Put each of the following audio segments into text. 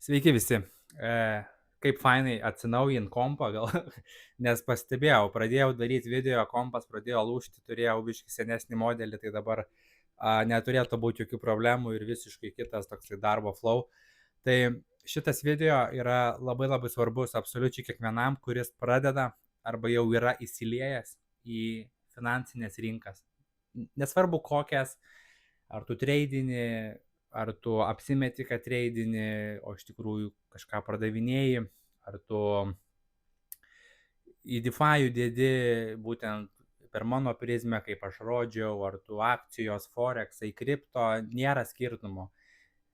Sveiki visi. Kaip fainai atsinaujint kompą gal, nes pastebėjau, pradėjau daryti video, kompas pradėjo lūžti, turėjau biškį senesnį modelį, tai dabar neturėtų būti jokių problemų ir visiškai kitas toksai darbo flow. Tai šitas video yra labai labai svarbus absoliučiai kiekvienam, kuris pradeda arba jau yra įsiliejęs į finansinės rinkas. Nesvarbu kokias, ar tu treidini, ar tu apsimeti, kad treidini, o iš tikrųjų kažką pardavinėji, ar tu į DeFi dėdi būtent per mano prizmę, kaip aš rodžiau, ar tu akcijos, forexai, kripto, nėra skirtumo.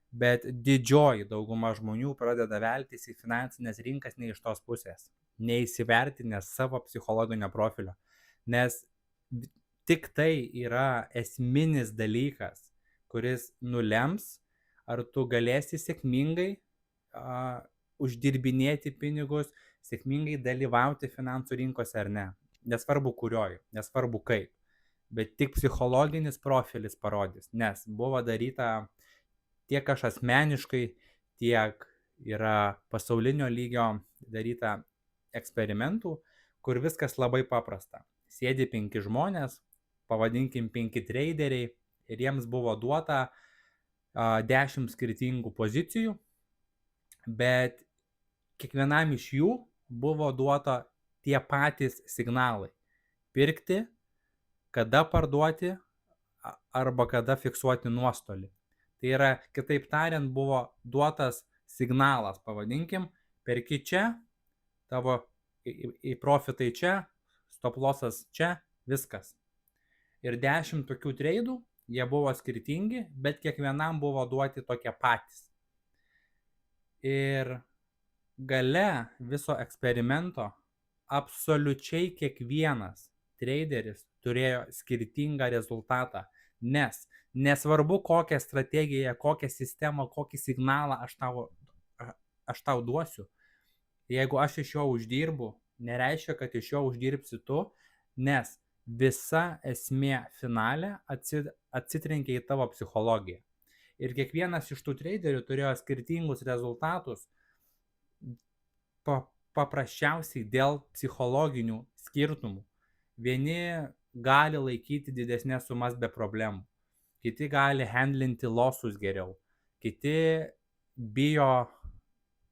Bet didžioji dauguma žmonių pradeda veltis į finansinės rinkas ne iš tos pusės, neįsivertinę savo psichologinio profilio. Nes tik tai yra esminis dalykas, kuris nulems, ar tu galėsi sėkmingai uždirbinėti pinigus, sėkmingai dalyvauti finansų rinkose ar ne. Nesvarbu kurioj, nesvarbu kaip, bet tik psichologinis profilis parodys, nes buvo daryta tiek aš asmeniškai, tiek yra pasaulinio lygio daryta eksperimentų, kur viskas labai paprasta. Sėdi 5 žmonės, pavadinkim 5 traderiai ir jiems buvo duota 10 skirtingų pozicijų, bet kiekvienam iš jų buvo duota tie patys signalai. Pirkti, kada parduoti arba kada fiksuoti nuostolį. Tai yra, kitaip tariant, buvo duotas signalas, pavadinkim, perki čia, tavo į profitai čia, stop lossas čia, viskas. Ir 10 tokių treidų, jie buvo skirtingi, bet kiekvienam buvo duoti tokie patys. Ir gale viso eksperimento absoliučiai kiekvienas traderis turėjo skirtingą rezultatą, nes nesvarbu kokią strategiją, kokią sistemą, kokį signalą aš tau duosiu, jeigu aš iš jo uždirbu, nereiškia, kad iš jo uždirbsi tu, nes visa esmė finale atsitrenkia į tavo psichologiją. Ir kiekvienas iš tų traderių turėjo skirtingus rezultatus paprasčiausiai dėl psichologinių skirtumų. Vieni gali laikyti didesnės sumas be problemų, kiti gali handlinti losus geriau, kiti bijo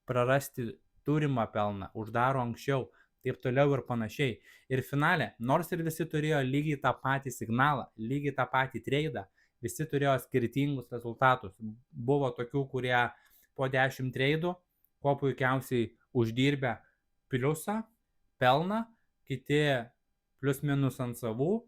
prarasti turimą pelną, uždaro anksčiau, taip toliau ir panašiai. Ir finale, nors ir visi turėjo lygiai tą patį signalą, lygiai tą patį treidą, visi turėjo skirtingus rezultatus. Buvo tokių, kurie po 10 treidų, kuo puikiausiai uždirbę pliusą, pelną, kiti plius minus ant savų,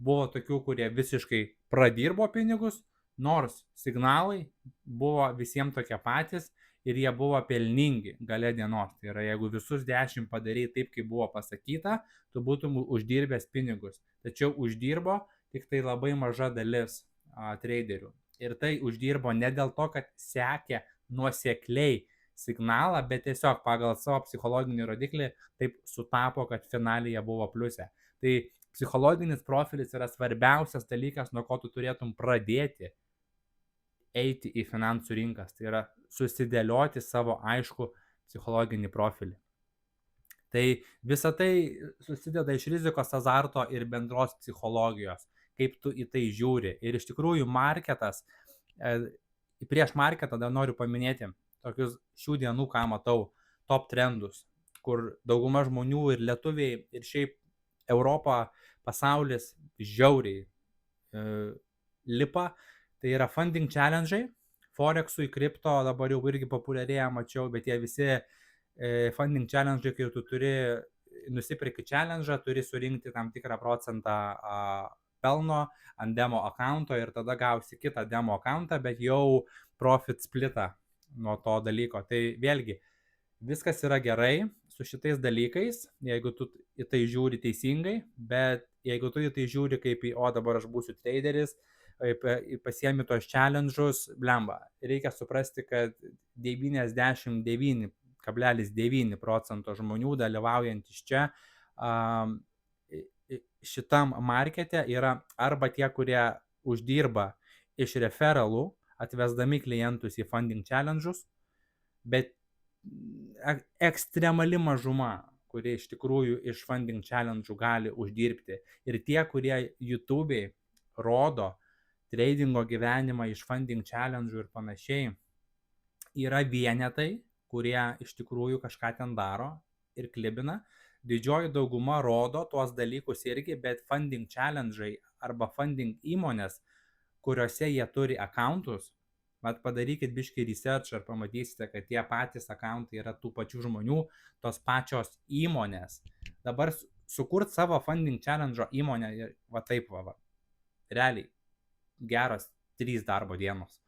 buvo tokių, kurie visiškai pradirbo pinigus, nors signalai buvo visiems tokie patys ir jie buvo pelningi gale dienos. Tai yra, jeigu visus 10 padarai taip, kaip buvo pasakyta, tu būtum uždirbęs pinigus. Tačiau uždirbo tik tai labai maža dalis traderių. Ir tai uždirbo ne dėl to, kad sekė nuosekliai signalą, bet tiesiog pagal savo psichologinį rodiklį taip sutapo, kad finalėje buvo pliuse. Tai psichologinis profilis yra svarbiausias dalykas, nuo ko tu turėtum pradėti eiti į finansų rinkas. Tai yra susidėlioti savo aišku psichologinį profilį. Tai visa tai susideda iš rizikos, azarto ir bendros psichologijos, kaip tu į tai žiūri. Ir iš tikrųjų marketas, prieš marketą dar noriu paminėti tokius šių dienų, ką matau, top trendus, kur dauguma žmonių ir lietuviai, ir šiaip Europa, pasaulis žiauriai lipa. Tai yra funding challenge'ai, forexui, kripto dabar jau irgi populiarėja, mačiau, bet jie visi funding challenge'ai, kai tu turi nusipirki challenge'ą, turi surinkti tam tikrą procentą pelno ant demo accounto ir tada gausi kitą demo accountą, bet jau profit splitą nuo to dalyko. Tai vėlgi, viskas yra gerai su šitais dalykais, jeigu tu į tai žiūri teisingai, bet jeigu tu į tai žiūri kaip į, o dabar aš būsiu traderis, pasiemi tos challenge'us, blemba, reikia suprasti, kad 99,9% žmonių dalyvaujantys čia šitam markete yra arba tie, kurie uždirba iš referalų, atvesdami klientus į funding challenge'us, bet ekstremali mažuma, kurie iš tikrųjų iš funding challenge gali uždirbti. Ir tie, kurie YouTube'ai rodo tradingo gyvenimą iš funding challenge ir panašiai, yra vienetai, kurie iš tikrųjų kažką ten daro ir klibina. Didžioji dauguma rodo tuos dalykus irgi, bet funding challenge'ai arba funding įmonės, kuriuose jie turi accountus, vat padarykit biškį research ir pamatysite, kad tie patys accountai yra tų pačių žmonių, tos pačios įmonės. Dabar sukurt savo funding challenge įmonę, va taip va. Realiai, geras 3 darbo dienos.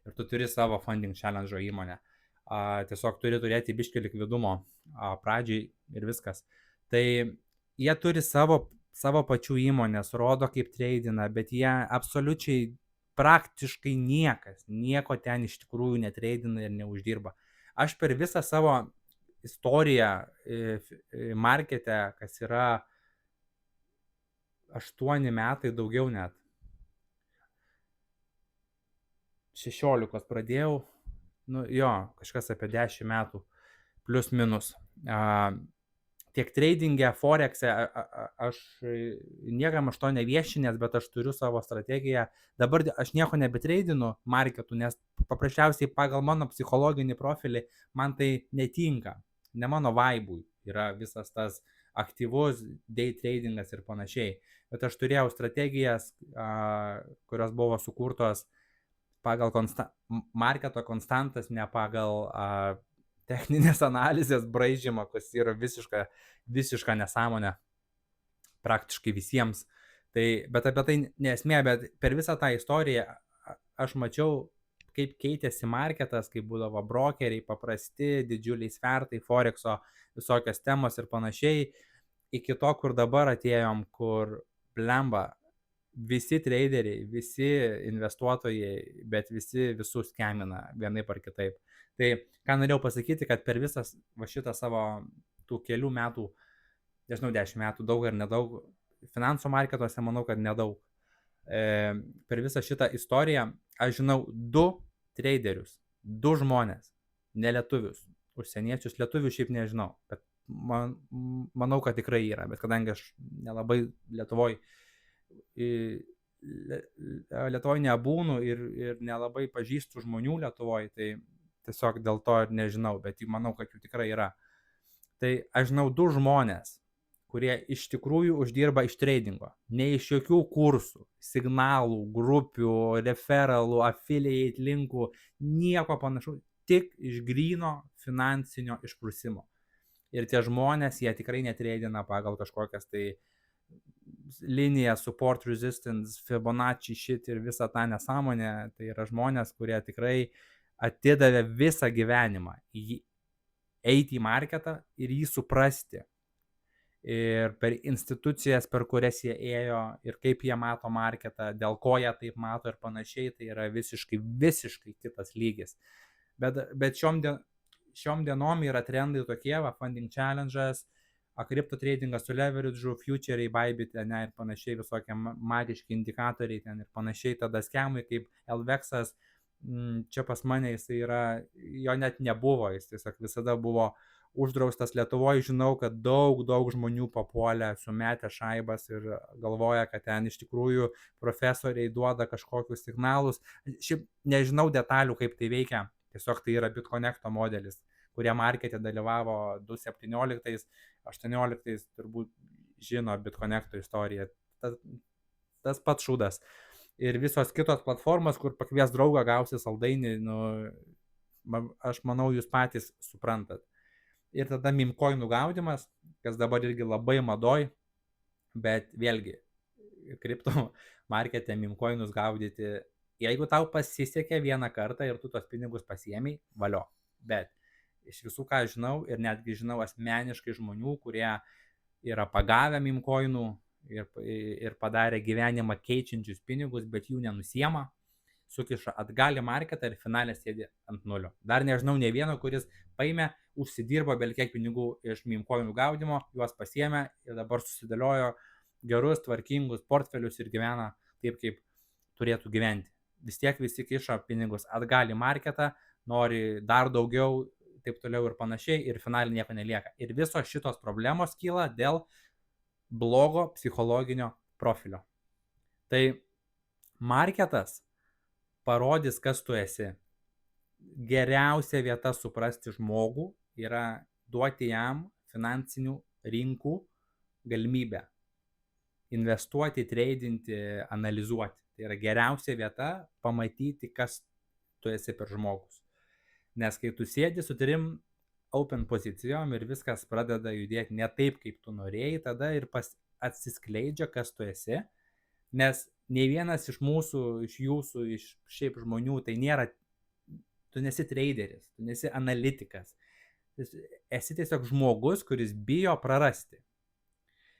Ir tu turi savo funding challenge įmonę. Tiesiog turi turėti biškį likvidumo pradžiai ir viskas. Tai jie turi savo pačių įmonės, rodo kaip treidina, bet jie absoliučiai praktiškai nieko ten iš tikrųjų netreidina ir neuždirba. Aš per visą savo istoriją markete, kas yra 8 metai, daugiau net, 16 pradėjau, kažkas apie 10 metų, plus minus. Tiek trading'e, forex'e, aš niekam aš to neviešinęs, bet aš turiu savo strategiją. Dabar aš nieko nebetreidinu marketų, nes paprasčiausiai pagal mano psichologinį profilį man tai netinka. Ne mano vaibui yra visas tas aktyvus day tradingas ir panašiai. Bet aš turėjau strategijas, kurios buvo sukurtos pagal marketo konstantas, ne pagal techninės analizės braižymą, kas yra visiška nesąmonė praktiškai visiems. Bet apie tai nesmė, bet per visą tą istoriją aš mačiau, kaip keitėsi marketas, kaip būdavo brokeriai, paprasti, didžiuliai svertai, forexo, visokios temos ir panašiai, iki to, kur dabar atėjom, kur blemba, visi traderiai, visi investuotojai, bet visi visus skemina vienaip ar kitaip. Tai ką norėjau pasakyti, kad per visas šitą savo tų kelių metų, nežinau, 10 metų, daug ar nedaug, finansų marketuose manau, kad nedaug. Per visą šitą istoriją aš žinau 2 traderius, 2 žmonės, ne lietuvius, užsieniečius, lietuvių šiaip nežinau, bet manau, kad tikrai yra, bet kadangi aš nelabai Lietuvoje nebūnu ir nelabai pažįstu žmonių Lietuvoje, tai tiesiog dėl to ir nežinau, bet manau, kad jų tikrai yra. Tai aš žinau 2 žmonės, kurie iš tikrųjų uždirba iš tradingo, ne iš jokių kursų, signalų, grupių, referalų, affiliate linkų, nieko panašaus, tik iš gryno finansinio išprusimo. Ir tie žmonės, jie tikrai netradina pagal kažkokias tai liniją, support, resistance, Fibonacci shit ir visą tą nesąmonę. Tai yra žmonės, kurie tikrai atidavė visą gyvenimą eiti į marketą ir jį suprasti. Ir per institucijas, per kurias jie ėjo ir kaip jie mato marketą, dėl ko jie taip mato ir panašiai, tai yra visiškai kitas lygis. Bet šiom dienom yra trendai tokie, funding challenges, kripto tradingas su leverage'u, futuriai, Bybit, ne, ir panašiai, visokie magiški indikatoriai ten ir panašiai, tada skemai kaip LVex'as, čia pas mane jis yra, jo net nebuvo, jis tiesiog visada buvo uždraustas Lietuvoje. Žinau, kad daug žmonių papuolė, sumetę šaibas ir galvoja, kad ten iš tikrųjų profesoriai duoda kažkokius signalus. Šiaip nežinau detalių, kaip tai veikia, tiesiog tai yra BitConnecto modelis, kurie markete dalyvavo 2017, 2018, turbūt žino BitConnecto istoriją. Tas pats šūdas. Ir visos kitos platformos, kur pakvies draugą, gausi saldainį, aš manau, jūs patys suprantat. Ir tada meme-coinų gaudimas, kas dabar irgi labai madoj, bet vėlgi, kripto markete meme-coinus gaudyti, jeigu tau pasisekė vieną kartą ir tu tos pinigus pasiėmei, valio. Bet iš visų, ką žinau, ir netgi žinau asmeniškai žmonių, kurie yra pagavę meme-coinų ir padarė gyvenimą keičiančius pinigus, bet jų nenusiema, sukiša atgal į marketą ir finalė sėdi ant nulio. Dar nežinau ne vieno, kuris paėmė, užsidirbo bel kiek pinigų iš meme-coinų gaudimo, juos pasiėmė ir dabar susidėliojo gerus, tvarkingus portfelius ir gyvena taip, kaip turėtų gyventi. Vis tiek visi kiša pinigus atgal į marketą, nori dar daugiau, taip toliau ir panašiai, ir finaliai nieko nelieka. Ir visos šitos problemos kyla dėl blogo psichologinio profilio. Tai marketas parodys, kas tu esi. Geriausia vieta suprasti žmogų yra duoti jam finansinių rinkų galimybę. Investuoti, treidinti, analizuoti. Tai yra geriausia vieta pamatyti, kas tu esi per žmogus. Nes kai tu sėdi su trim open pozicijom ir viskas pradeda judėti ne taip, kaip tu norėjai, tada ir atsiskleidžia, kas tu esi. Nes nei vienas iš mūsų, iš jūsų, iš šiaip žmonių, tai nėra, tu nesi traderis, tu nesi analitikas. Esi tiesiog žmogus, kuris bijo prarasti.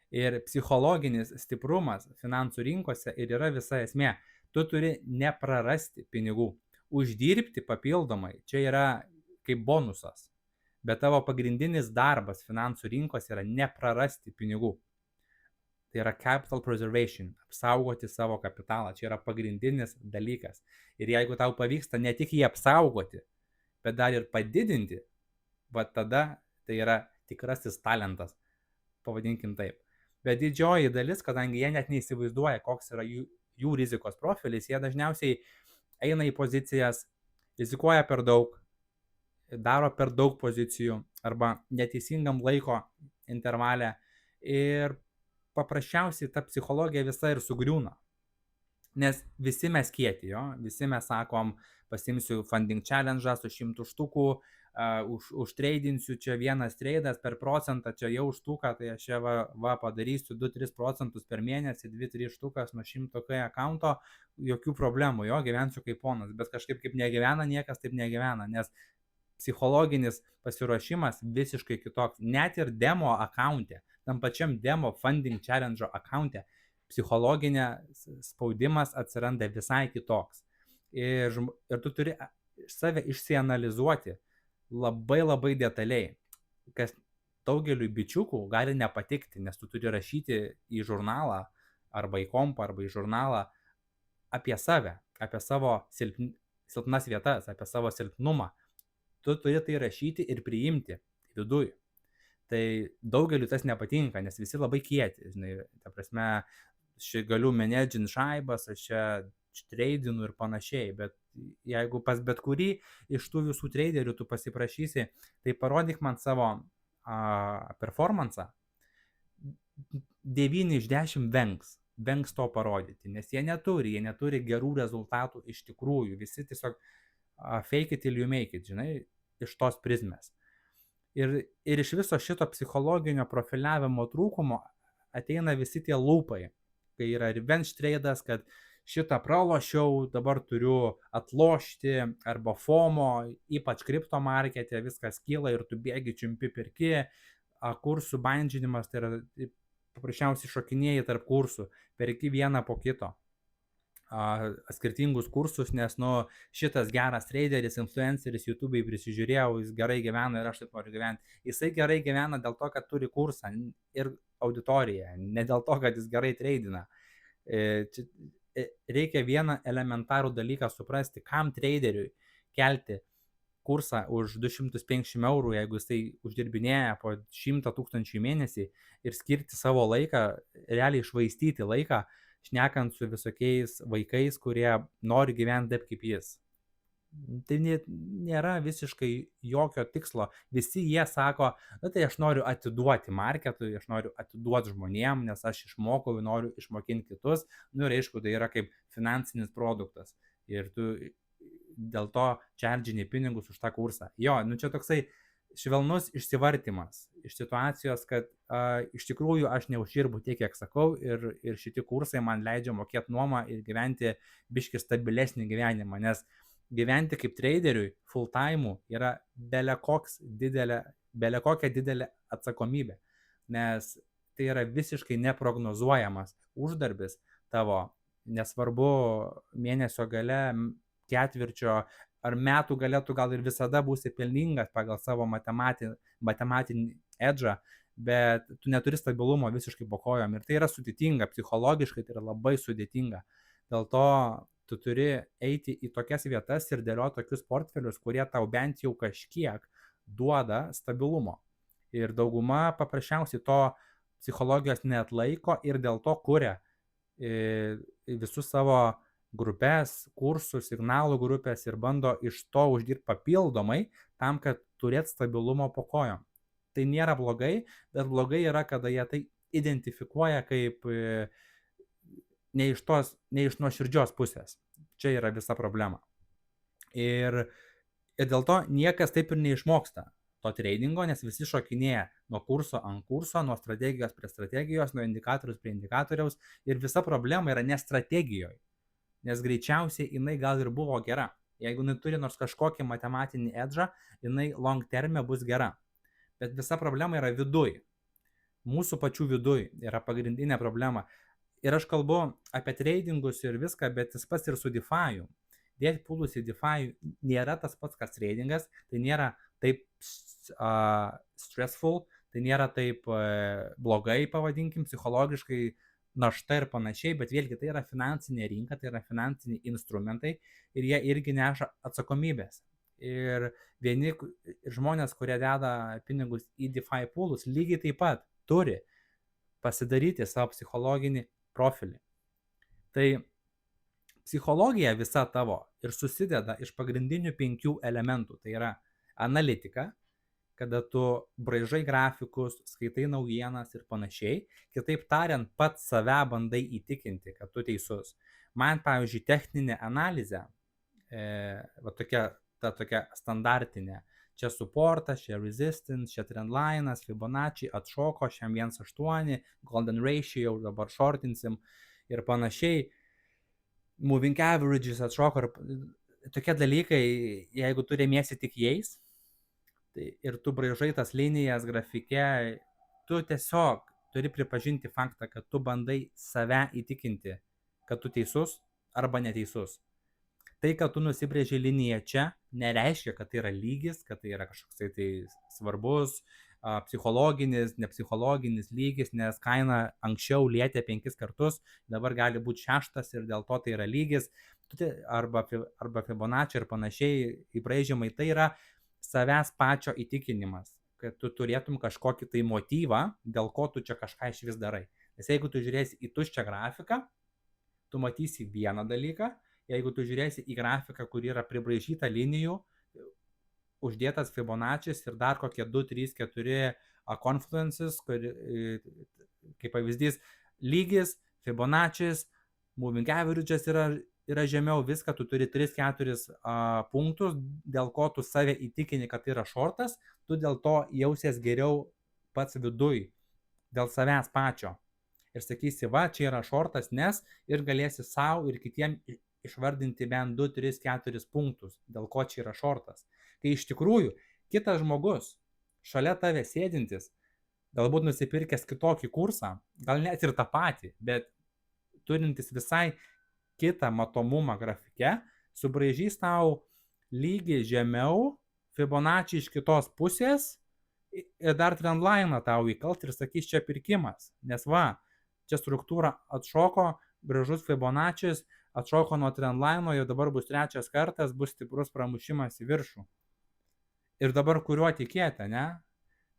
Ir psichologinis stiprumas finansų rinkose ir yra visa esmė. Tu turi neprarasti pinigų. Uždirbti papildomai, čia yra kaip bonusas. Bet tavo pagrindinis darbas finansų rinkose yra neprarasti pinigų. Tai yra capital preservation, apsaugoti savo kapitalą. Čia yra pagrindinis dalykas. Ir jeigu tau pavyksta ne tik jį apsaugoti, bet dar ir padidinti, va tada tai yra tikrasis talentas, pavadinkim taip. Bet didžioji dalis, kadangi jie net neįsivaizduoja, koks yra jų rizikos profilis, jie dažniausiai eina į pozicijas, rizikuoja per daug, daro per daug pozicijų arba neteisingam laiko intervalę ir paprasčiausiai ta psichologija visa ir sugriūna. Nes visi mes kieti, jo, visi mes sakom, pasimsiu funding challenge su 100 štukų, užtreidinsiu čia vienas treidas per procentą, čia jau štuką, tai aš čia va padarysiu 2-3 procentus per mėnesį, 2-3 štukas nuo 100k akaunto, jokių problemų, jo, gyvensiu kaip ponas, bet kažkaip kaip negyvena, niekas taip negyvena, nes psichologinis pasiruošimas visiškai kitoks, net ir demo akaunte, tam pačiam demo funding challenge akaunte, psichologinė spaudimas atsiranda visai kitoks. Ir tu turi save išsianalizuoti labai detaliai, kas daugeliui bičiukų gali nepatikti, nes tu turi rašyti į žurnalą arba į kompą arba į žurnalą apie save, apie savo silpnas vietas, apie savo silpnumą. Tu turi tai rašyti ir priimti viduj. Tai daugeliu tas nepatinka, nes visi labai kieti, žinai, ta prasme, galiu menedžinti šaibas, aš čia treidinu ir panašiai, bet jeigu pas bet kurį iš tų visų traderių tu pasiprašysi, tai parodyk man savo performansą, 9 iš 10 vengs to parodyti, nes jie neturi gerų rezultatų iš tikrųjų, visi tiesiog fake it till you make it, žinai, iš tos prizmės. Ir iš viso šito psichologinio profiliavimo trūkumo ateina visi tie lūpai, kai yra revenge tradas, kad šitą pralošiau, dabar turiu atlošti, arba FOMO, ypač kripto markete, viskas kyla ir tu bėgi, čiumpi, perki, kursų bandžinimas, tai yra paprasčiausiai šokinėjai tarp kursų, perki vieną po kito, skirtingus kursus, nes šitas geras traderis, influenceris, YouTube'ai prisižiūrėjau, jis gerai gyvena ir aš taip noriu gyventi. Jisai gerai gyvena dėl to, kad turi kursą ir auditoriją, ne dėl to, kad jis gerai treidina. Reikia vieną elementarų dalyką suprasti, kam traderiui kelti kursą už 250 eurų, jeigu jisai uždirbinėja po 100 000 į mėnesį ir skirti savo laiką, realiai švaistyti laiką, šnekant su visokiais vaikais, kurie nori gyventi taip kaip jis. Tai nėra visiškai jokio tikslo. Visi jie sako, tai aš noriu atiduoti marketui, aš noriu atiduoti žmonėm, nes aš išmokau ir noriu išmokinti kitus. Ir aišku, tai yra kaip finansinis produktas. Ir tu dėl to čardžini pinigus už tą kursą. Jo, čia toksai švelnus išsivartimas iš situacijos, kad iš tikrųjų aš neuždirbu tiek, kiek sakau, ir šitie kursai man leidžia mokėti nuomą ir gyventi biškį stabilesnį gyvenimą, nes gyventi kaip traderiui full time yra belekokia didelė atsakomybė, nes tai yra visiškai neprognozuojamas uždarbis tavo, nesvarbu mėnesio gale, ketvirčio ar metų gale, tu gal ir visada būsi pelningas pagal savo matematinį edžą, bet tu neturi stabilumo visiškai po kojom ir tai yra sudėtinga, psichologiškai tai yra labai sudėtinga. Dėl to tu turi eiti į tokias vietas ir dėlioti tokius portfelius, kurie tau bent jau kažkiek duoda stabilumo. Ir dauguma paprasčiausiai to psichologijos neatlaiko ir dėl to kuria visus savo grupės, kursus, signalų grupės ir bando iš to uždirbti papildomai tam, kad turėt stabilumo po kojom. Tai nėra blogai, bet blogai yra, kada jie tai identifikuoja kaip ne iš nuoširdžios pusės. Čia yra visa problema. Ir dėl to niekas taip ir neišmoksta to tradingo, nes visi šokinėja nuo kurso ant kurso, nuo strategijos prie strategijos, nuo indikatoriaus prie indikatoriaus ir visa problema yra ne strategijoje, nes greičiausiai jinai gal ir buvo gera. Jeigu jinai turi nors kažkokį matematinį edžą, jinai long terme bus gera. Bet visa problema yra viduj. Mūsų pačių viduj yra pagrindinė problema. Ir aš kalbu apie tradingus ir viską, bet tas pats ir su DeFi. Dėti pūlus į DeFi nėra tas pats, kas tradingas, tai nėra taip stressful, tai nėra taip blogai, pavadinkim, psichologiškai našta ir panašiai, bet vėlgi tai yra finansinė rinka, tai yra finansiniai instrumentai ir jie irgi neša atsakomybės. Ir vieni žmonės, kurie deda pinigus į DeFi poolus, lygiai taip pat turi pasidaryti savo psichologinį profilį. Tai psichologija visa tavo ir susideda iš pagrindinių 5 elementų. Tai yra analitika, kada tu braižai grafikus, skaitai naujienas ir panašiai. Kitaip tariant, pats save bandai įtikinti, kad tu teisus. Man, pavyzdžiui, techninė analizė, tokia standartinė. Čia supportas, čia resistance, čia trendline'as, Fibonacci atšoko, šiam 1.8, golden ratio, dabar shortinsim ir panašiai. Moving averages atšoko ir tokie dalykai, jeigu tu remiesi tik jais tai ir tu braižai tas linijas grafike, tu tiesiog turi pripažinti faktą, kad tu bandai save įtikinti, kad tu teisus arba neteisus. Tai, kad tu nusibrėži liniją čia, nereiškia, kad tai yra lygis, kad tai yra kažkoks tai svarbus, psichologinis, nepsichologinis lygis, nes kaina anksčiau lietė 5 kartus, dabar gali būti 6 ir dėl to tai yra lygis, arba Fibonacci ir panašiai įbraižymai, tai yra savęs pačio įtikinimas, kad tu turėtum kažkokį tai motyvą, dėl ko tu čia kažką iš vis darai. Nes jeigu tu žiūrėsi į tuščią grafiką, tu matysi vieną dalyką. Jeigu tu žiūrėsi į grafiką, kur yra pribraižyta linijų, uždėtas Fibonaccis ir dar kokie 2, 3, 4 confluences, kaip pavyzdys, lygis, Fibonaccis, moving averages yra žemiau, viską, tu turi 3-4 punktus, dėl ko tu save įtikini, kad tai yra shortas, tu dėl to jausies geriau pats viduj, dėl savęs pačio. Ir sakysi, va, čia yra shortas, nes ir galėsi savo ir kitiems išvardinti bent 2, 3, 4 punktus, dėl ko čia yra shortas. Kai iš tikrųjų kitas žmogus, šalia tave sėdintis, galbūt nusipirkęs kitokį kursą, gal net ir tą patį, bet turintis visai kitą matomumą grafike, subraižys tau lygį žemiau, Fibonacci iš kitos pusės ir dar trendline'ą tau įkalt ir sakys, čia pirkimas. Nes va, čia struktūra atšoko, gražus Fibonaccis, atšoko nuo trendline'o, jau dabar bus 3 kartas, bus stiprus pramušimas į viršų. Ir dabar kuriuo tikėti, ne?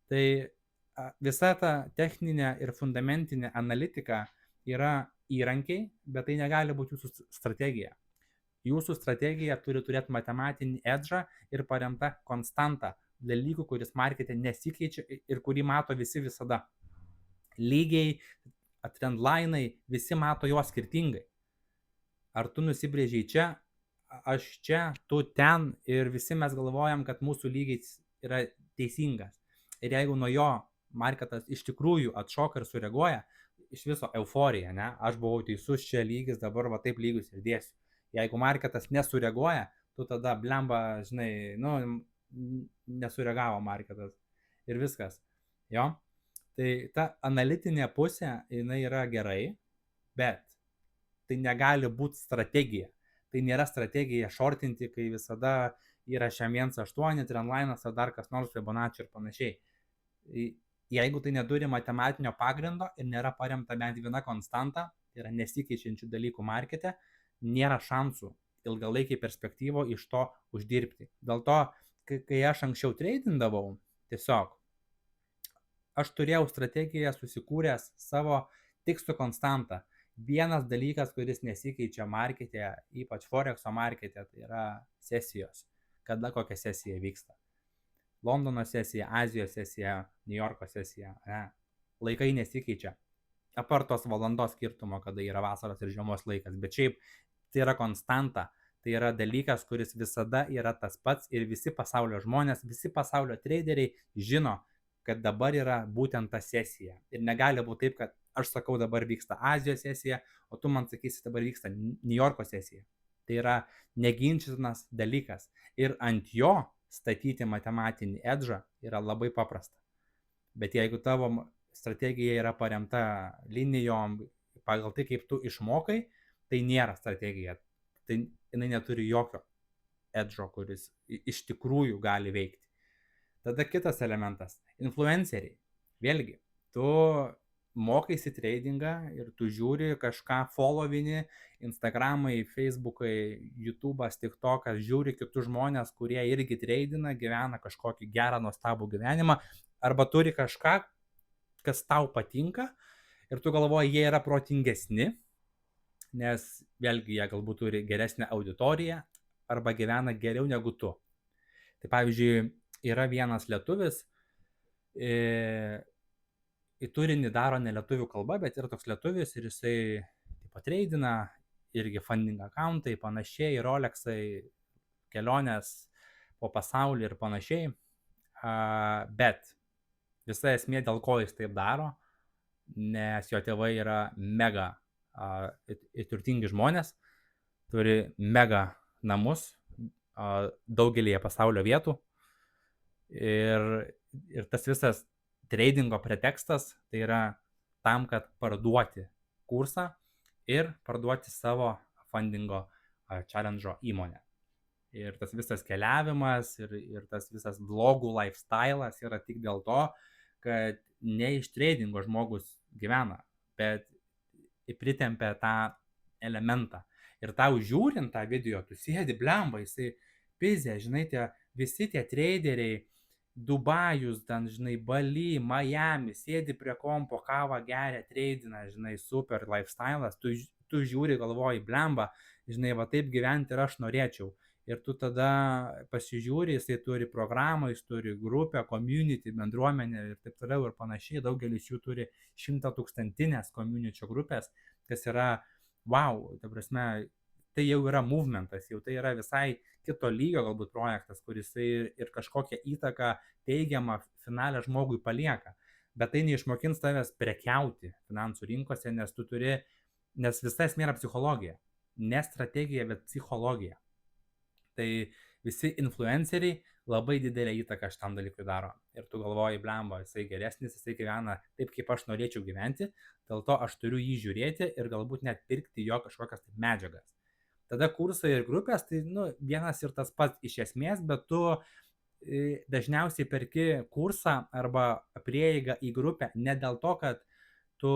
Tai visa ta techninė ir fundamentinė analitika yra įrankiai, bet tai negali būti jūsų strategija. Jūsų strategija turi turėti matematinį edžą ir paremta konstanta, dalykų, kuris markete nesikeičia ir kurį mato visi visada. Lygiai, trendline'ai, visi mato juos skirtingai. Ar tu nusibrėžiai čia, aš čia, tu ten ir visi mes galvojam, kad mūsų lygis yra teisingas. Ir jeigu nuo jo marketas iš tikrųjų atšoka ir sureaguoja, iš viso euforija, ne? Aš buvau teisus, čia lygis, dabar va taip lygius ir dėsiu. Jeigu marketas nesureaguoja, tu tada blemba, žinai, nesureagavo marketas ir viskas. Jo? Tai ta analitinė pusė, jinai yra gerai, bet tai negali būti strategija. Tai nėra strategija shortinti, kai visada yra šiam 1.8, trendline'as ar dar kas nors Fibonacci ir panašiai. Jeigu tai neturi matematinio pagrindo ir nėra paremta bent viena konstanta, tai yra nesikeičiančių dalykų markete, nėra šansų ilgalaikiai perspektyvo iš to uždirbti. Dėl to kai aš anksčiau treidindavau, tiesiog aš turėjau strategiją susikūręs savo tik su konstanta. Vienas dalykas, kuris nesikeičia markete, ypač Forexo markete, tai yra sesijos. Kada kokia sesija vyksta. Londono sesija, Azijos sesija, New Yorko sesija. Laikai nesikeičia. Apart tos valandos skirtumo, kada yra vasaros ir žiemos laikas. Bet šiaip tai yra konstanta. Tai yra dalykas, kuris visada yra tas pats ir visi pasaulio žmonės, visi pasaulio traderiai žino, kad dabar yra būtent ta sesija. Ir negali būti taip, kad aš sakau, dabar vyksta Azijos sesija, o tu man sakysi, dabar vyksta New Yorko sesija. Tai yra neginčytinas dalykas. Ir ant jo statyti matematinį edžą yra labai paprasta. Bet jeigu tavo strategija yra paremta linijom pagal tai, kaip tu išmokai, tai nėra strategija. Tai jinai neturi jokio edžo, kuris iš tikrųjų gali veikti. Tada kitas elementas – influenceriai. Vėlgi, tu mokaisi tradingą ir tu žiūri kažką followini, Instagramai, Facebookai, YouTube'as, TikTok'as, žiūri kitus žmonės, kurie irgi tradina, gyvena kažkokį gerą, nuostabų gyvenimą, arba turi kažką, kas tau patinka ir tu galvoji, jie yra protingesni, nes vėlgi jie galbūt turi geresnę auditoriją arba gyvena geriau negu tu. Tai pavyzdžiui, yra vienas lietuvis, į turinį daro ne lietuvių kalba, bet yra toks lietuvis ir jisai taip pat treidina, irgi funding accountai, panašiai, Rolexai, kelionės po pasaulį ir panašiai. Bet visa esmė, dėl ko jis taip daro, nes jo tėvai yra mega turtingi žmonės, turi mega namus daugelį pasaulio vietų ir tas visas tradingo pretekstas tai yra tam, kad parduoti kursą ir parduoti savo fundingo challenge'o įmonę. Ir tas visas keliavimas ir tas visas blogų lifestyle'as yra tik dėl to, kad ne iš tradingo žmogus gyvena, bet pritempia tą elementą. Ir tau žiūrint tą video, tu sėdi blemba, jisai pizė, žinai, visi tie traderiai, Dubajus, ten, žinai, Bali, Miami, sėdi prie kompo, kavą geria, tradina, žinai, super lifestyle'as, tu žiūri, galvoji, blemba, žinai, va taip gyventi ir aš norėčiau. Ir tu tada pasižiūri, jisai turi programą, jis turi grupę, community, bendruomenę ir taip toliau ir panašiai. Daugelis jų turi 100-tūkstantinės community grupės, kas yra, wow, ta prasme, tai jau yra movementas, jau tai yra visai kito lygio galbūt projektas, kuris ir kažkokią įtaką teigiamą finalę žmogui palieka. Bet tai neišmokins tavęs prekiauti finansų rinkose, nes visa esmė yra psichologija. Ne strategija, bet psichologija. Tai visi influenceriai labai didelę įtaką šitam dalykui daro. Ir tu galvoji, blemba, jisai geresnis, jisai gyvena taip, kaip aš norėčiau gyventi, dėl to aš turiu jį žiūrėti ir galbūt net pirkti jo kažkokias medžiagas. Tada kursai ir grupės, tai vienas ir tas pats iš esmės, bet tu dažniausiai perki kursą arba prieigą į grupę ne dėl to, kad tu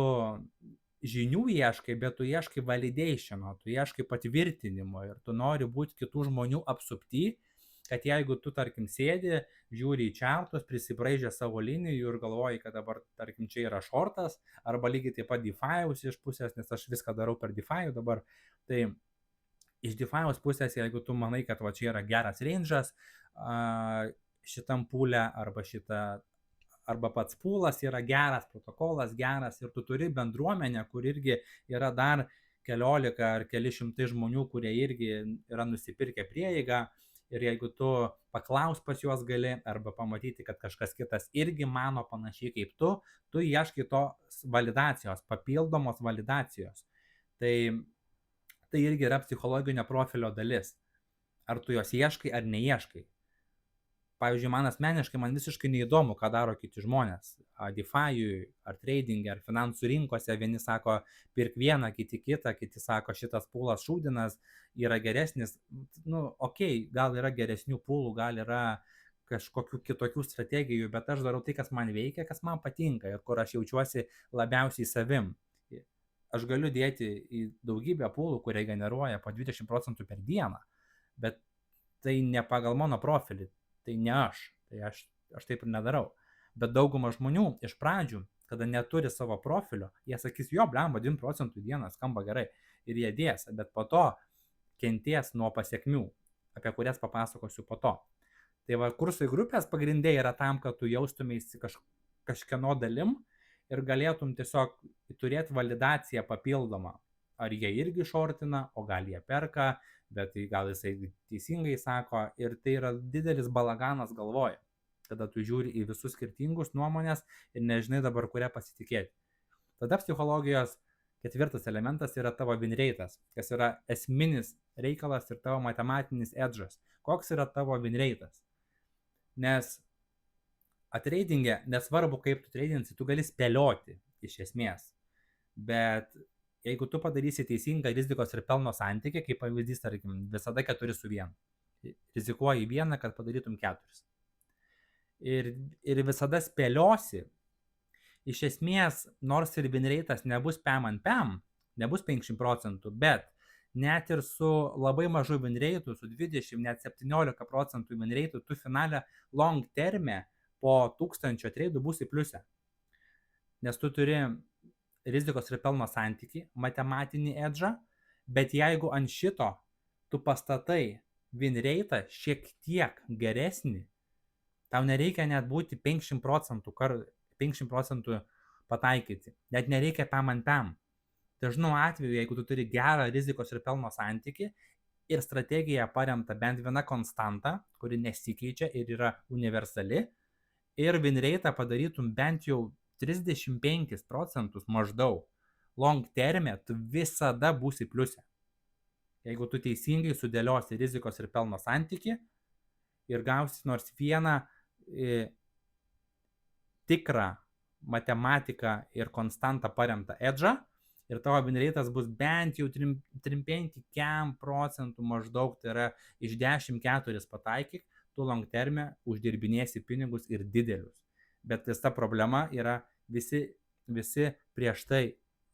žinių ieškai, bet tu ieškai validationo, tu ieškai patvirtinimo ir tu nori būti kitų žmonių apsupty, kad jeigu tu, tarkim, sėdi, žiūri į čartus, prisibraižė savo linijų ir galvoji, kad dabar, tarkim, čia yra shortas, arba lygiai taip pat DeFi'us iš pusės, nes aš viską darau per DeFi'ų dabar, tai iš DeFi'us pusės, jeigu tu manai, kad va čia yra geras range'as šitam pūlė arba pats pūlas yra geras, protokolas geras ir tu turi bendruomenę, kur irgi yra dar 11 ar keli šimtai žmonių, kurie irgi yra nusipirkę prieigą ir jeigu tu paklaus pas juos gali arba pamatyti, kad kažkas kitas irgi mano panašiai kaip tu ieškai tos validacijos, papildomos validacijos. Tai irgi yra psichologinio profilio dalis. Ar tu jos ieškai ar neieškai. Pavyzdžiui, man asmeniškai, man visiškai neįdomu, ką daro kiti žmonės. DeFi'ui, ar trading, ar finansų rinkose. Vieni sako, pirk vieną, kiti kitą, kiti sako, šitas pūlas šūdinas yra geresnis. Okei, gal yra geresnių pūlų, gal yra kažkokių kitokių strategijų, bet aš darau tai, kas man veikia, kas man patinka ir kur aš jaučiuosi labiausiai savim. Aš galiu dėti į daugybę pūlų, kurie generuoja po 20% per dieną, bet tai ne pagal mano profilį. tai ne aš, tai aš taip ir nedarau. Bet dauguma žmonių iš pradžių, kada neturi savo profilio, jie sakys, jo, blemba, 2 procentų į dieną skamba gerai ir jie dės, bet po to kenties nuo pasiekmių, apie kurias papasakosiu po to. Tai va, kursai grupės pagrindė yra tam, kad tu jaustumėsi kažkieno dalim ir galėtum tiesiog turėti validaciją papildomą. Ar jie irgi šortina, o gal jie perka, bet gal jisai teisingai sako, ir tai yra didelis balaganas galvoje, kada tu žiūri į visus skirtingus nuomonės ir nežinai dabar, kurią pasitikėti. Tada psichologijos 4 elementas yra tavo win rate'as, kas yra esminis reikalas ir tavo matematinis edžas. Koks yra tavo win rate'as? Nes atreidinge, nesvarbu kaip tu treidinsi, tu gali spėlioti iš esmės, bet jeigu tu padarysi teisingą rizikos ir pelno santykį, kaip pavyzdys, tarkim, visada 4 su 1. Rizikuoji 1, kad padarytum 4. Ir visada spėliosi, iš esmės, nors ir win rate'as nebus pam ant pam, nebus 50 procentų, bet net ir su labai mažu win rate'u, su 20, net 17 procentų win rate'u, tu finale long terme po 1000 treidų būsi pliuse. Nes tu turi rizikos ir pelno santykį, matematinį edžą, bet jeigu ant šito tu pastatai win rate'ą šiek tiek geresnį, tau nereikia net būti 50 procentų pataikyti, net nereikia pam ant pam. Dažnu atveju, jeigu tu turi gerą rizikos ir pelno santykį ir strategija paremta bent viena konstanta, kuri nesikeičia ir yra universali, ir win rate'ą padarytum bent jau 35 procentus maždaug, long terme tu visada būsi pliuse. Jeigu tu teisingai sudėliosi rizikos ir pelno santykį ir gausi nors vieną tikrą matematiką ir konstantą paremtą edžą, ir tavo win rate'as bus bent jau 3-5 procentų maždaug, tai yra iš 10 4 pataikyk, tu long terme uždirbinėsi pinigus ir didelius. Bet ta problema yra visi prieš tai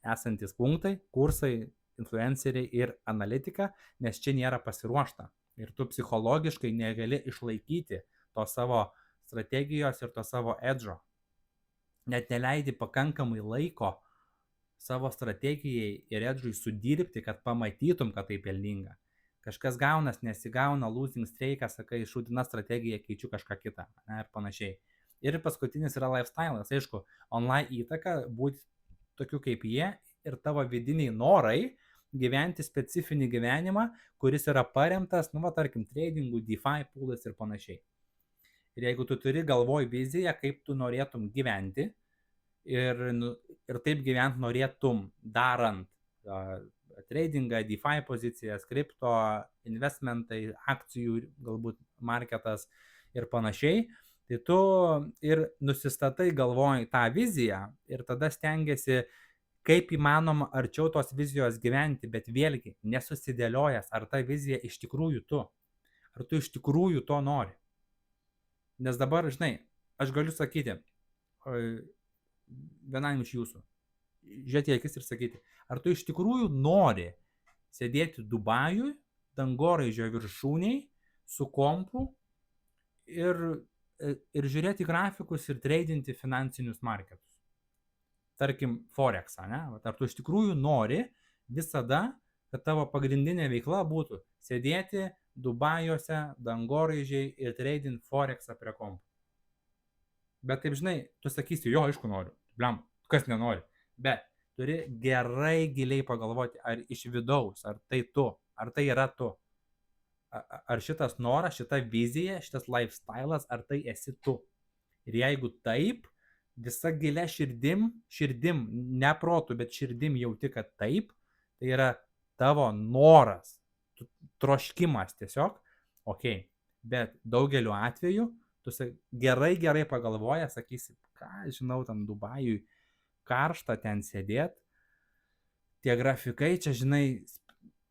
esantis punktai, kursai, influenceriai ir analitika, nes čia nėra pasiruošta. Ir tu psichologiškai negali išlaikyti to savo strategijos ir to savo edžo. Net neleidi pakankamai laiko savo strategijai ir edžui sudirbti, kad pamatytum, kad tai pelninga. Kažkas gaunas, nesigauna, losing streaką, sakai, šūdina strategija, keičiu kažką kitą, ne, ir panašiai. Ir paskutinis yra lifestyle'as, aišku, online įtaka, būti tokiu kaip jie ir tavo vidiniai norai gyventi specifinį gyvenimą, kuris yra paremtas, tarkim, tradingų, DeFi poolas ir panašiai. Ir jeigu tu turi galvoj viziją, kaip tu norėtum gyventi ir taip gyventi norėtum darant tradingą, DeFi pozicijas, kripto, investmentai, akcijų, galbūt marketas ir panašiai, tai tu ir nusistatai galvoj tą viziją ir tada stengiasi kaip įmanoma arčiau tos vizijos gyventi, bet vėlgi nesusidėliojęs, ar ta vizija iš tikrųjų tu, ar tu iš tikrųjų to nori. Nes dabar, žinai, aš galiu sakyti vienam iš jūsų, žiūrėti į akis ir sakyti, ar tu iš tikrųjų nori sėdėti Dubajui, dangoraižio viršūniai, su kompu ir žiūrėti grafikus ir tradinti finansinius marketus. Tarkim, Forexą, ne? Ar tu iš tikrųjų nori visada, kad tavo pagrindinė veikla būtų sėdėti Dubajuose, dangoraižiai ir trading Forexą prie kompo. Bet taip, žinai, tu sakysi, jo, aišku noriu, blem, kas nenori, bet turi gerai giliai pagalvoti, ar iš vidaus, ar tai tu, ar tai yra tu. Ar šitas noras, šita vizija, šitas lifestyle'as, ar tai esi tu. Ir jeigu taip, visa gilia širdim, ne protu, bet širdim jauti, kad taip, tai yra tavo noras, troškimas tiesiog, okei. Bet daugeliu atveju, tu gerai pagalvoja, sakysi, ką žinau, tam Dubajui karšta ten sėdėt, tie grafikai čia, žinai,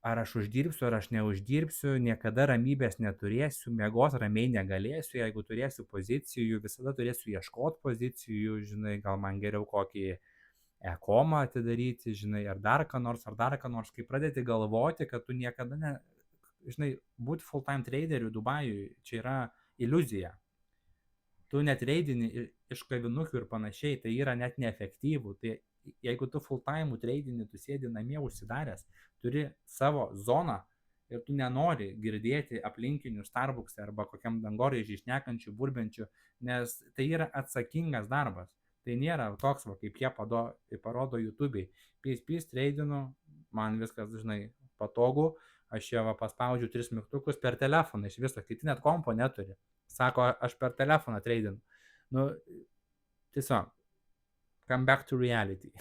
ar aš uždirbsiu, ar aš neuždirbsiu, niekada ramybės neturėsiu, miegos ramiai negalėsiu, jeigu turėsiu pozicijų, visada turėsiu ieškoti pozicijų, žinai, gal man geriau kokį e-komą atidaryti, žinai, ar dar ką nors, kai pradėti galvoti, kad tu niekada žinai, būti full time traderiu Dubajui, čia yra iliuzija. Tu netreidini iš kavinukių ir panašiai, tai yra net neefektyvų. Tai jeigu tu full time treidini, tu sėdi namie užsidaręs, turi savo zoną ir tu nenori girdėti aplinkinių Starbucks arba kokiam dangoraižiui šnekančių, burbenčių, nes tai yra atsakingas darbas. Tai nėra toks, kaip jie parodo YouTube'ai. Pys treidinu, man viskas, žinai, patogu, aš jau paspaudžiu 3 mygtukus per telefoną, iš viso, kiti net kompo neturi. Sako, aš per telefoną treidinu. Nu, tiesiog, come back to reality.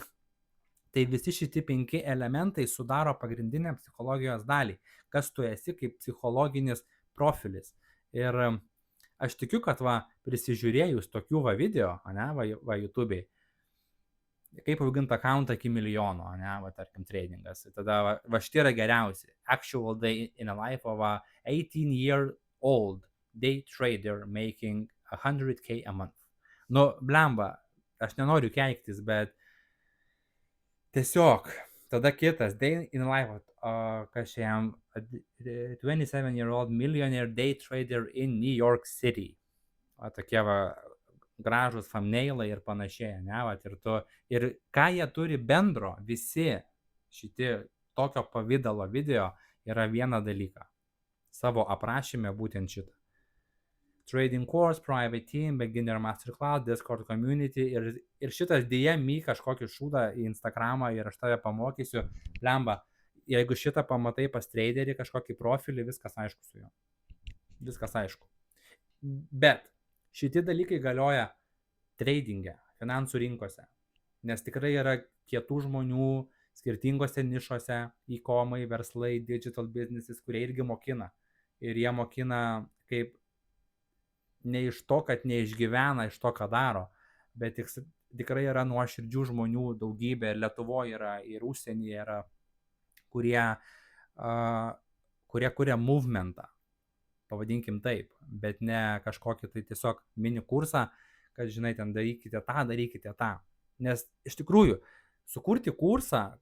Tai visi šitie 5 elementai sudaro pagrindinę psichologijos dalį, kas tu esi kaip psichologinis profilis. Ir aš tikiu, kad prisižiūrėjus tokių video, YouTube'ai, kaip auginti accountą iki milijono, tarkim, tradingas. Tada šitie yra geriausi. Actual day in a life of a 18-year-old day trader making 100K a month. Nu, blemba, aš nenoriu keiktis, bet tiesiog, tada kitas, day in a life, kas šiam 27-year-old millionaire day trader in New York City. Tokie gražus thumbnailai ir panašiai, ir ką jie turi bendro, visi šitie tokio pavydalo video yra vieną dalyką, savo aprašyme būtent šitą. Trading course, private team, beginner masterclass, Discord community ir šitas DM kažkokį šūdą į Instagramą ir aš tave pamokysiu, lemba, jeigu šitą pamatai pas traderį kažkokį profilį, viskas aišku su juo. Viskas aišku. Bet šitie dalykai galioja tradinge, finansų rinkose, nes tikrai yra kietų žmonių skirtingose nišose, e-comai, verslai, digital businesses, kurie irgi mokina. Ir jie mokina kaip ne iš to, kad neišgyvena iš to, ką daro, bet tikrai yra nuoširdžių žmonių daugybė, ir Lietuvoje yra, ir užsienyje yra, kurie kuria movementą, pavadinkim taip, bet ne kažkokį tai tiesiog mini kursą, kad, žinai, ten darykite tą. Nes iš tikrųjų, sukurti kursą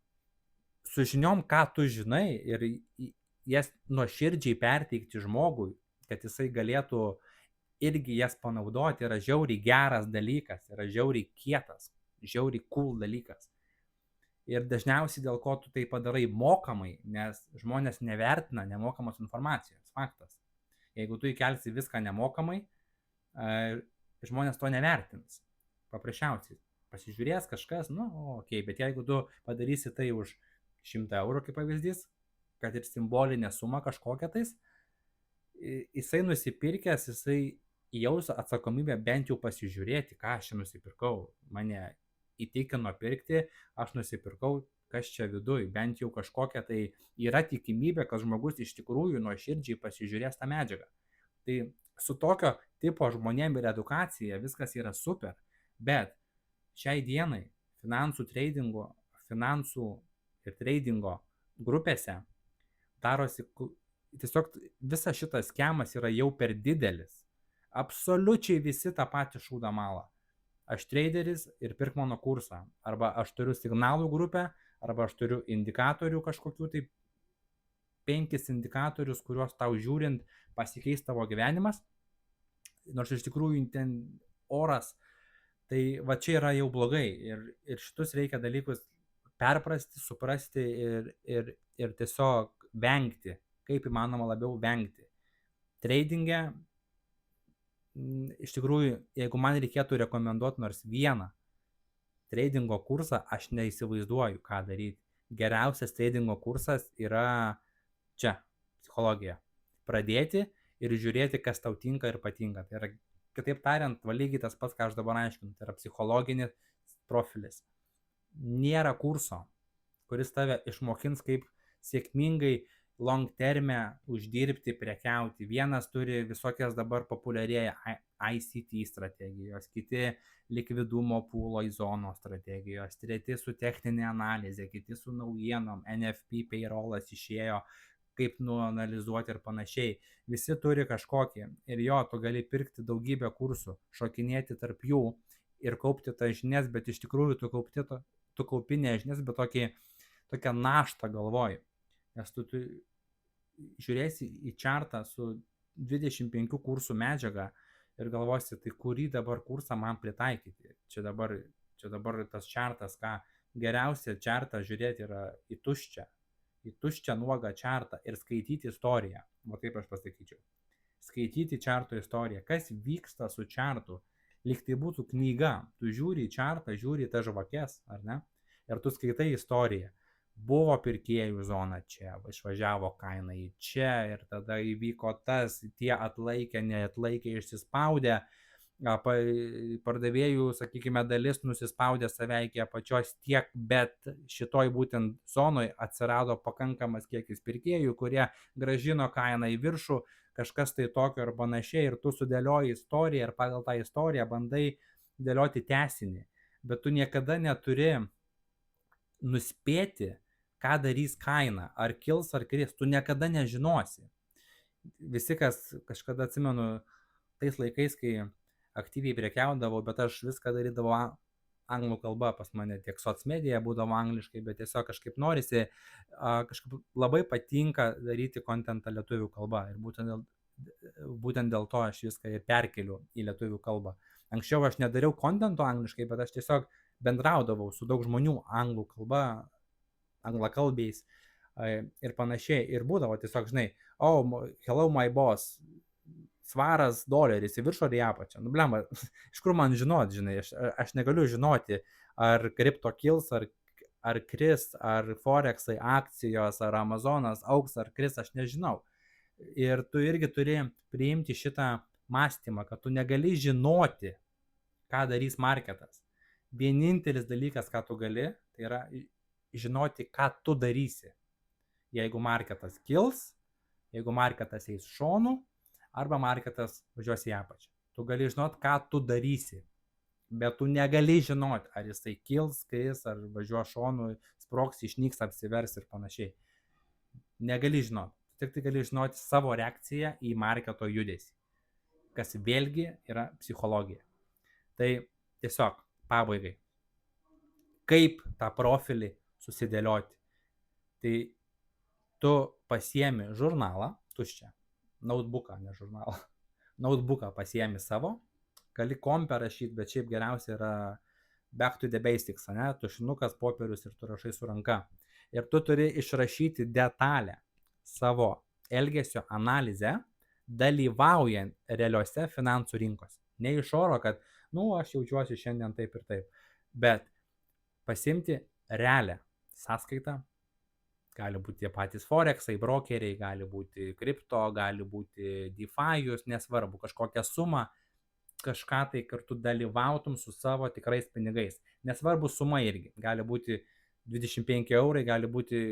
su žiniom, ką tu žinai, ir jas nuoširdžiai perteikti žmogui, kad jisai galėtų irgi jas panaudoti, yra žiauriai geras dalykas, yra žiauriai kietas, žiauriai cool dalykas. Ir dažniausiai dėl ko tu tai padarai mokamai, nes žmonės nevertina nemokamos informacijos, faktas. Jeigu tu įkelsi viską nemokamai, žmonės to nevertins. Paprasčiausiai pasižiūrės kažkas, bet jeigu tu padarysi tai už 100 eurų kaip pavyzdys, kad ir simbolinė suma kažkokia tais, jisai nusipirkęs, jisai jaus atsakomybę bent jau pasižiūrėti, ką aš čia nusipirkau. Mane įtikino pirkti, aš nusipirkau, kas čia viduj, bent jau kažkokia tai yra tikimybė, kad žmogus iš tikrųjų nuoširdžiai pasižiūrės tą medžiagą. Tai su tokio tipo žmonėm ir edukacija viskas yra super, bet šiai dienai finansų ir tradingo grupėse darosi, tiesiog visas šitas skemas yra jau per didelis. Absoliučiai visi tą patį šūdą malą. Aš traderis ir pirk mano kursą. Arba aš turiu signalų grupę, arba aš turiu indikatorių kažkokių, tai 5 indikatorius, kuriuos tau žiūrint pasikeis tavo gyvenimas. Nors iš tikrųjų ten oras, tai čia yra jau blogai. Ir šitus reikia dalykus perprasti, suprasti ir tiesiog vengti. Kaip įmanoma labiau vengti. Tradinge, iš tikrųjų, jeigu man reikėtų rekomenduoti nors vieną tradingo kursą, aš neįsivaizduoju, ką daryti. Geriausias tradingo kursas yra čia, psichologija. Pradėti ir žiūrėti, kas tau tinka ir patinka. Tai yra, kitaip tariant, lygiai tas pats, ką aš dabar aiškinu. Tai yra psichologinis profilis. Nėra kurso, kuris tave išmokins, kaip sėkmingai long terme uždirbti, prekiauti. Vienas turi visokias dabar populiarėja ICT strategijos, kiti likvidumo pūlo į zono strategijos, treti su techninė analizė, kiti su naujienom, NFP payrollas išėjo, kaip nuanalizuoti ir panašiai. Visi turi kažkokį ir tu gali pirkti daugybę kursų, šokinėti tarp jų ir kaupti tas žinias, bet iš tikrųjų tu kaupi ne žinias, bet tokią naštą galvoji. Nes tu žiūrėsi į čartą su 25 kursų medžiagą ir galvosi, tai kurį dabar kursą man pritaikyti. Čia dabar tas čartas, ką geriausia čartą žiūrėti yra į tuščią nuogą čartą ir skaityti istoriją. O taip aš pasakyčiau. Skaityti čarto istoriją. Kas vyksta su čartu? Lyg tai būtų knyga. Tu žiūri į čartą, žiūri į tą žvakes, ar ne? Ir tu skaitai istoriją. Buvo pirkėjų zona čia, išvažiavo kaina į čia ir tada įvyko tas, tie atlaikė, neatlaikė, išsispaudė, pardavėjų, sakykime, dalis nusispaudė save iki apačios tiek, bet šitoj būtent zonoj atsirado pakankamas kiekis pirkėjų, kurie gražino kainą į viršų, kažkas tai tokio ir panašiai, ir tu sudėlioji istoriją ir pagal tą istoriją bandai dėlioti tęsinį, bet tu niekada neturi nuspėti, ką darys kaina, ar kils, ar kris, tu niekada nežinosi. Visi, kas kažkada atsimenu, tais laikais, kai aktyviai prekiaudavau, bet aš viską darydavau anglų kalba, pas mane tiek socmedija būdavo angliškai, bet tiesiog kažkaip norisi, kažkaip labai patinka daryti kontentą lietuvių kalba ir būtent dėl to aš viską ir perkeliu į lietuvių kalbą. Anksčiau aš nedariau kontento angliškai, bet aš tiesiog bendraudavau su daug žmonių anglų kalba, anglakalbiais ir panašiai. Ir būdavo tiesiog, žinai, hello my boss, svaras doleris į viršų ar į apačią. Nu, blemba, iš kur man žinot, žinai, aš negaliu žinoti, ar kripto kils, ar kris, ar forexai, akcijos, ar Amazonas auks, ar kris, aš nežinau. Ir tu irgi turi priimti šitą mąstymą, kad tu negali žinoti, ką darys marketas. Vienintelis dalykas, ką tu gali, tai yra žinoti, ką tu darysi. Jeigu marketas kils, jeigu marketas eis šonu, arba marketas važiuos į apačią. Tu gali žinoti, ką tu darysi, bet tu negali žinoti, ar jisai kils, kris, ar važiuos šonu, sprogs, išnyks, apsivers ir panašiai. Negali žinoti. Tik tai gali žinoti savo reakciją į marketo judesį, kas vėlgi yra psichologija. Tai tiesiog pabaigai. Kaip tą profilį susidėlioti? Tai tu pasiemi žurnalą, tuščią, notebooką, ne žurnalą, notebooką pasiemi savo, gali kompę rašyti, bet šiaip geriausia yra back to the basics, ne? Tušinukas, popierius ir tu rašai su ranka. Ir tu turi išrašyti detalę savo elgesio analizę, dalyvaujant realiuose finansų rinkose. Ne iš oro, kad, aš jaučiuosi šiandien taip ir taip, bet pasimti realią sąskaitą, gali būti tie patys forexai, brokeriai, gali būti kripto, gali būti DeFi'us, nesvarbu, kažkokią sumą, kažką tai kartu dalyvautum su savo tikrais pinigais. Nesvarbu suma irgi, gali būti 25 eurai, gali būti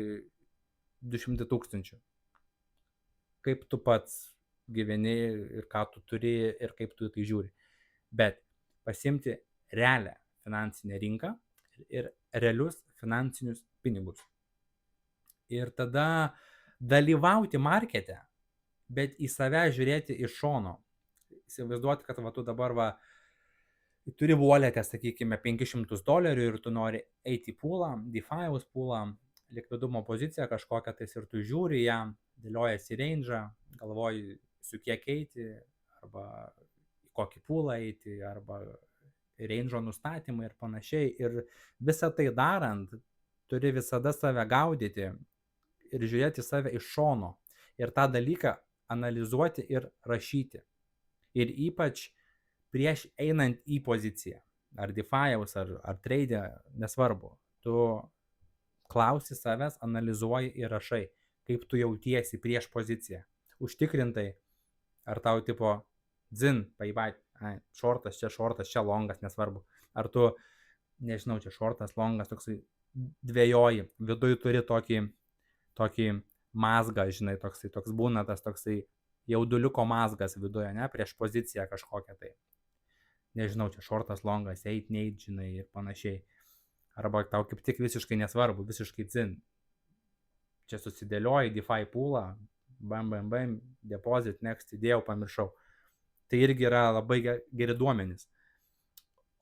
200 000. Kaip tu pats gyveni ir ką tu turi ir kaip tu tai žiūri. Bet pasimti realią finansinę rinką ir realius finansinius pinigus. Ir tada dalyvauti markete, bet į save žiūrėti iš šono. Įsivaizduoti, kad tu dabar turi walletę, sakykime, $500 ir tu nori eiti į poolą, DeFi'us poolą, likvidumo poziciją kažkokią tais ir tu žiūri ją, dėliojasi range'ą, galvoji su kiek eiti, arba į kokį poolą eiti, arba range'o nustatymą ir panašiai. Ir visą tai darant, turi visada save gaudyti ir žiūrėti save iš šono. Ir tą dalyką analizuoti ir rašyti. Ir ypač prieš einant į poziciją. Ar DeFi'us, ar trade, nesvarbu. Tu klausi savęs, analizuoji ir rašai, kaip tu jautiesi prieš poziciją. Užtikrintai, ar tau tipo dzin, šortas, čia longas, nesvarbu. Ar tu, nežinau, čia šortas, longas, toksai dvėjoji, viduj turi tokį mazgą, žinai, toks būna tas toksai jauduliuko mazgas viduje, ne, prieš poziciją kažkokią tai. Nežinau, čia šortas, longas, eit, neit, žinai, ir panašiai. Arba tau kaip tik visiškai nesvarbu, visiškai dzin. Čia susidėlioji DeFi poolą, bam, deposit, next, įdėjau, pamiršau. Tai irgi yra labai geri duomenys.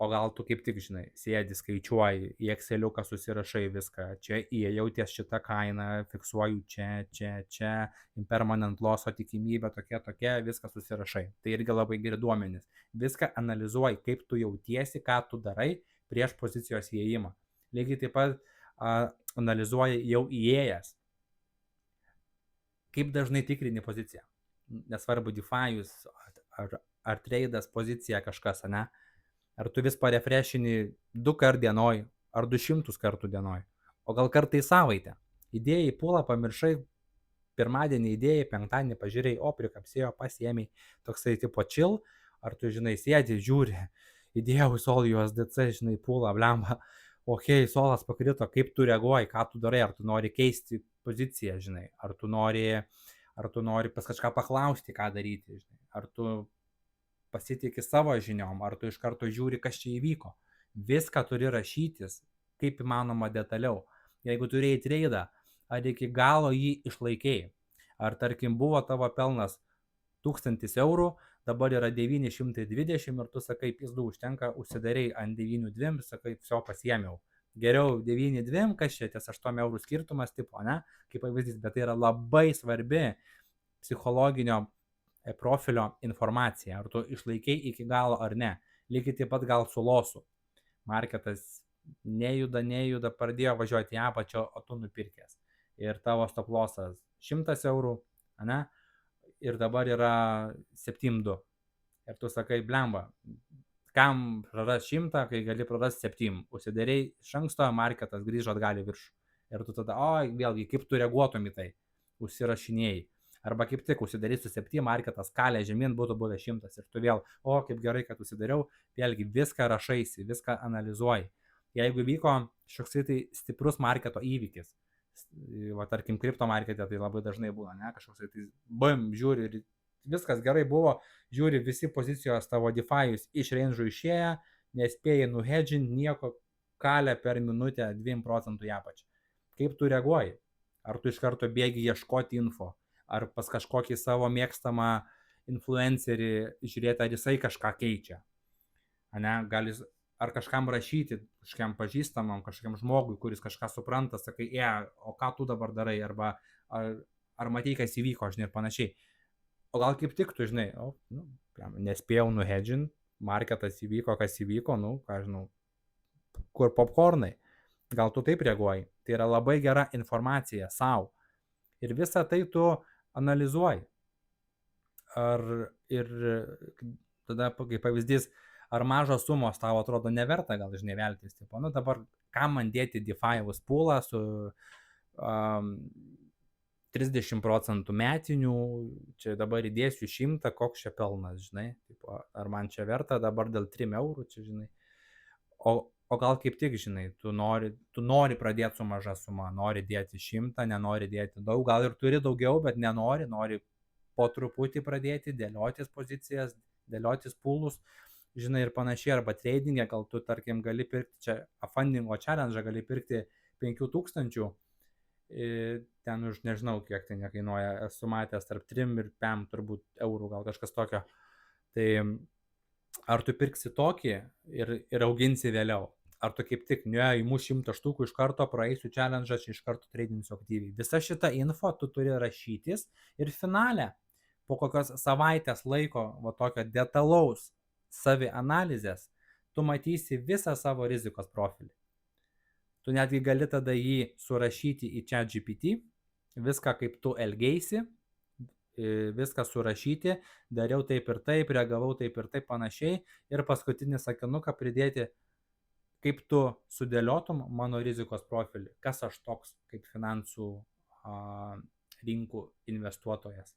O gal tu kaip tik, žinai, sėdi, skaičiuoji, į Exceliuką susirašai viską, čia įėjau ties šitą kainą, fiksuoju čia, impermanent loso tikimybė tokia, viską susirašai. Tai irgi labai geri duomenys. Viską analizuoji, kaip tu jautiesi, ką tu darai prieš pozicijos įėjimą. Lygiai taip pat analizuoji jau įėjęs, kaip dažnai tikrini poziciją. Nesvarbu, DeFi'us ar tradas pozicija kažkas, ne? Ar tu vis parefreshini 2 kart dienoj, ar 200 kartų dienoj, o gal kartą į savaitę. Įdėjai pulą, pamiršai, pirmadienį įdėjai, penktadienį pažiūrėjai, prikapsėjo, pasiėmei, toksai tipo chill, ar tu, žinai, sėdi, žiūri, įdėjau Sol USDC, žinai, pulą, blemba, solas pakrito, kaip tu reaguoji, ką tu darai, ar tu nori keisti poziciją, žinai, ar tu nori pas kažką paklausti, ką daryti, žinai, ar tu pasitikė savo žiniom, ar tu iš karto žiūri, kas čia įvyko. Viską turi rašytis, kaip įmanoma detaliau. Jeigu turėjai tradą, ar iki galo jį išlaikėjai. Ar tarkim buvo tavo pelnas 1000 eurų, dabar yra 920 ir tu sakai, pizdu užtenka, užsidarėjai ant 9,2 ir sakai, viso pasiėmiau. Geriau 9,2, kas čia ties 8 eurų skirtumas, tipo, ne, kaip pavyzdys, bet tai yra labai svarbi psichologinio profilio informacija, ar tu išlaikiai iki galo ar ne. Lygiai taip pat gal su losu. Marketas nejuda, pradėjo važiuoti į apačią, o tu nupirkęs. Ir tavo stop lossas 100 eurų, ne? Ir dabar yra 7,2. Ir tu sakai, blemba, kam praras 100, kai gali praras 7. Užsidarėjai iš anksto, marketas grįžo atgal į viršų. Ir tu tada, vėlgi, kaip tu reaguotum į tai? Užsirašinėjai. Arba kaip tik užsidarysiu 7, marketas kalė žemyn, būtų buvę 100 ir tu vėl, kaip gerai, kad užsidariau, vėlgi viską rašaisi, viską analizuoji. Jeigu vyko šioksai tai stiprus marketo įvykis, va tarkim kripto markete tai labai dažnai būna, ne, kažkoksai tai žiūri ir viskas gerai buvo, žiūri visi pozicijos tavo DeFi'us iš range'ų išėję, nespėjai nuhedžinti nieko, kalė per minutę 2% į apačią. Kaip tu reaguoji? Ar tu iš karto bėgi ieškoti info? Ar pas kažkokį savo mėgstamą influencerį žiūrėti, ar jisai kažką keičia. Ar kažkam rašyti, kažkam pažįstamam, kažkam žmogui, kuris kažką supranta, sakai, o ką tu dabar darai, arba ar matai, kas įvyko, žinai, ir panašiai. O gal kaip tik tu, žinai, nespėjau nuhedžinti, marketas įvyko, kas įvyko, ką žinau, kur popcornai. Gal tu taip reaguoji. Tai yra labai gera informacija savo. Ir visą tai tu analizuoji. Ir tada, kaip pavyzdys, ar mažos sumos tau atrodo neverta, gal žinai veltis, tipo, dabar kam man dėti DeFi'us poolą su 30% metinių, čia dabar įdėsiu 100, koks čia pelnas, žinai, tipo, ar man čia verta dabar dėl 3 eurų, čia, žinai. O gal kaip tik, žinai, tu nori pradėti su maža suma, nori dėti 100, nenori dėti daug, gal ir turi daugiau, bet nori po truputį pradėti, dėliotis pozicijas, dėliotis poolus, žinai, ir panašiai, arba trading'e, gal tu, tarkim, gali pirkti čia fundingo challenge, gali pirkti 5,000, ten už nežinau, kiek tai nekainuoja, esu matęs tarp 3 ir 5 turbūt eurų, gal kažkas tokio. Tai ar tu pirksi tokį ir auginsi vėliau? Ar tu kaip tik, įmu 100 štukų iš karto, praeisiu challenge, iš karto tradinsiu aktyviai. Visa šita info tu turi rašytis ir finale, po kokios savaitės laiko, va tokio detalaus savianalizės, tu matysi visą savo rizikos profilį. Tu netgi gali tada jį surašyti į ChatGPT, viską kaip tu elgeisi, viską surašyti, dariau taip ir taip, reagavau taip ir taip panašiai ir paskutinį sakinuką pridėti, kaip tu sudėliotum mano rizikos profilį, kas aš toks kaip finansų rinkų investuotojas,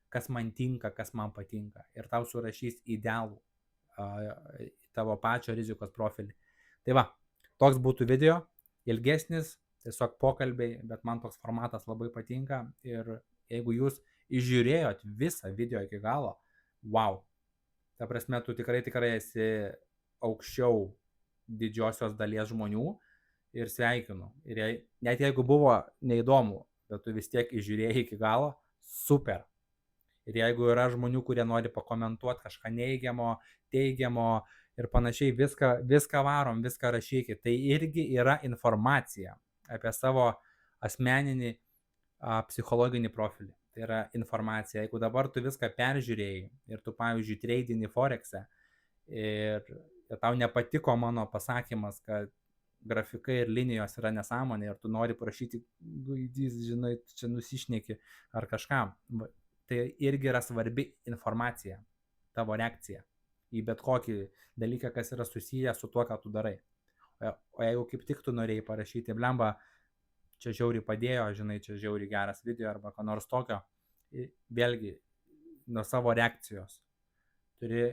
kas man tinka, kas man patinka ir tau surašys idealų tavo pačio rizikos profilį. Tai va, toks būtų video, ilgesnis, tiesiog pokalbiai, bet man toks formatas labai patinka ir jeigu jūs išžiūrėjot visą video iki galo, wow, ta prasme, tu tikrai esi aukščiau didžiosios dalies žmonių ir sveikinu. Ir net jeigu buvo neįdomu, bet tu vis tiek išžiūrėjai iki galo, super. Ir jeigu yra žmonių, kurie nori pakomentuoti kažką neigiamo, teigiamo ir panašiai, viską varom, viską rašykit. Tai irgi yra informacija apie savo asmeninį psichologinį profilį. Tai yra informacija. Jeigu dabar tu viską peržiūrėjai ir tu, pavyzdžiui, treidini Forex'e ir tau nepatiko mano pasakymas, kad grafikai ir linijos yra nesąmonė ir tu nori prašyti, žinai, čia nusišneki ar kažkam, tai irgi yra svarbi informacija, tavo reakcija į bet kokį dalyką, kas yra susijęs su tuo, ką tu darai. O jeigu kaip tik tu norėjai parašyti, blemba, čia žiauriai padėjo, žinai, čia žiauriai geras video arba ko nors tokio, vėlgi nuo savo reakcijos turi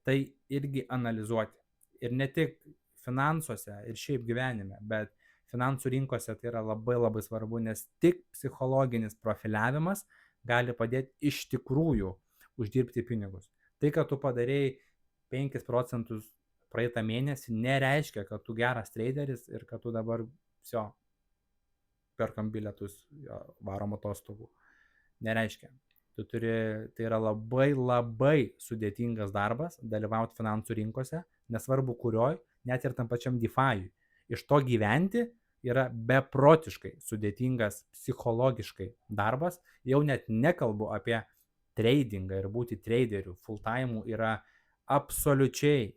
tai irgi analizuoti. Ir ne tik finansuose ir šiaip gyvenime, bet finansų rinkose tai yra labai labai svarbu, nes tik psichologinis profiliavimas gali padėti iš tikrųjų uždirbti pinigus. Tai, kad tu padarėjai 5 procentus praeitą mėnesį, nereiškia, kad tu geras traderis ir kad tu dabar perkam bilietus, varom atostogų. Nereiškia. Tai yra labai labai sudėtingas darbas dalyvauti finansų rinkose, nesvarbu kurioj, net ir tam pačiam DeFi. Iš to gyventi yra beprotiškai sudėtingas psichologiškai darbas, jau net nekalbu apie tradingą ir būti traderiu, full time yra absoliučiai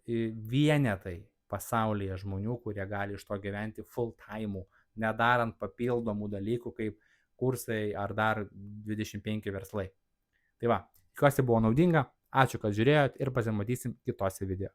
vienetai pasaulyje žmonių, kurie gali iš to gyventi full time, nedarant papildomų dalykų kaip kursai ar dar 25 verslai. Tai va, tikiuosi buvo naudinga, ačiū, kad žiūrėjot ir pasimatysim kitose video.